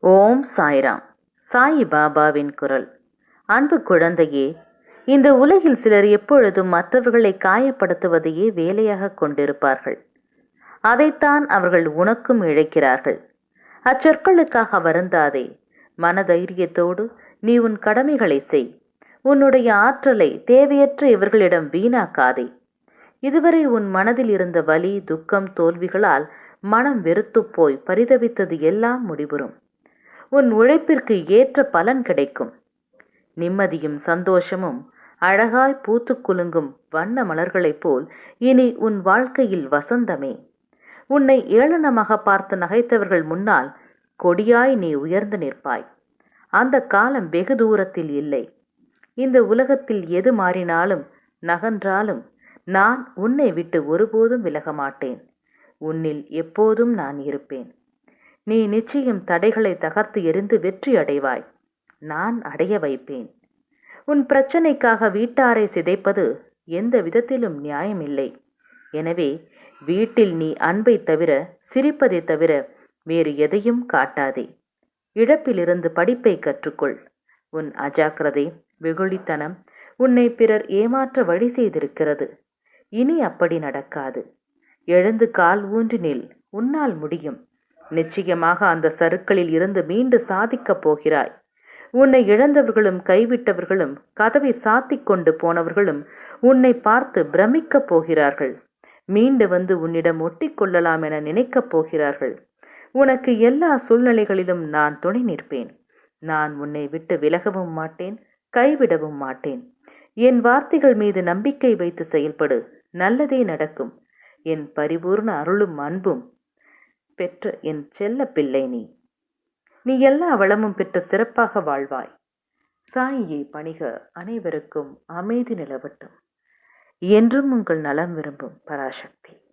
ஓம் சாய்ராம். சாயி பாபாவின் குரல். அன்பு குழந்தையே, இந்த உலகில் சிலர் எப்பொழுதும் மற்றவர்களை காயப்படுத்துவதையே வேலையாக கொண்டிருப்பார்கள். அதைத்தான் அவர்கள் உனக்கும் இழைக்கிறார்கள். அச்சொற்களுக்காக வருந்தாதே. மனதைரியத்தோடு நீ உன் கடமைகளை செய். உன்னுடைய ஆற்றலை தேவையற்ற இவர்களிடம் வீணாக்காதே. இதுவரை உன் மனதில் இருந்த வலி, துக்கம், தோல்விகளால் மனம் வெறுத்துப் போய் பரிதவித்தது எல்லாம் முடிவுறும். உன் உழைப்பிற்கு ஏற்ற பலன் கிடைக்கும். நிம்மதியும் சந்தோஷமும் அழகாய் பூத்து குலுங்கும் வண்ண மலர்களைப் போல் இனி உன் வாழ்க்கையில் வசந்தமே. உன்னை ஏளனமாக பார்த்து நகைத்தவர்கள் முன்னால் கொடியாய் நீ உயர்ந்து நிற்பாய். அந்த காலம் வெகு தூரத்தில் இல்லை. இந்த உலகத்தில் எது மாறினாலும் நகன்றாலும் நான் உன்னை விட்டு ஒருபோதும் விலக மாட்டேன். உன்னில் எப்போதும் நான் இருப்பேன். நீ நிச்சயம் தடைகளை தகர்த்து எறிந்து வெற்றி அடைவாய். நான் அடைய வைப்பேன். உன் பிரச்சனைக்காக வீட்டாரை சிதைப்பது எந்த விதத்திலும் நியாயமில்லை. எனவே வீட்டில் நீ அன்பை தவிர, சிரிப்பதை தவிர வேறு எதையும் காட்டாதே. இழப்பிலிருந்து படிப்பை கற்றுக்கொள். உன் அஜாக்கிரதை, வெகுளித்தனம் உன்னை பிறர் ஏமாற்ற வழி செய்திருக்கிறது. இனி அப்படி நடக்காது. எழுந்து கால் ஊன்றி நில். உன்னால் முடியும். நிச்சயமாக அந்த சறுக்களில் இருந்து மீண்டு சாதிக்கப் போகிறாய். உன்னை இழந்தவர்களும் கைவிட்டவர்களும் கதவை சாத்திக் கொண்டு போனவர்களும் உன்னை பார்த்து பிரமிக்கப் போகிறார்கள். மீண்டு வந்து உன்னிடம் ஒட்டிக்கொள்ளலாம் என நினைக்கப் போகிறார்கள். உனக்கு எல்லா சூழ்நிலைகளிலும் நான் துணை நிற்பேன். நான் உன்னை விட்டு விலகவும் மாட்டேன், கைவிடவும் மாட்டேன். என் வார்த்தைகள் மீது நம்பிக்கை வைத்து செயல்படு. நல்லதே நடக்கும். என் பரிபூர்ண அருளும் அன்பும் பெற்ற என் செல்ல பிள்ளை நீ எல்லா வளமும் பெற்று சிறப்பாக வாழ்வாய். சாயியை பணிக. அனைவருக்கும் அமைதி நிலவட்டும். என்றும் உங்கள் நலம் விரும்பும் பராசக்தி.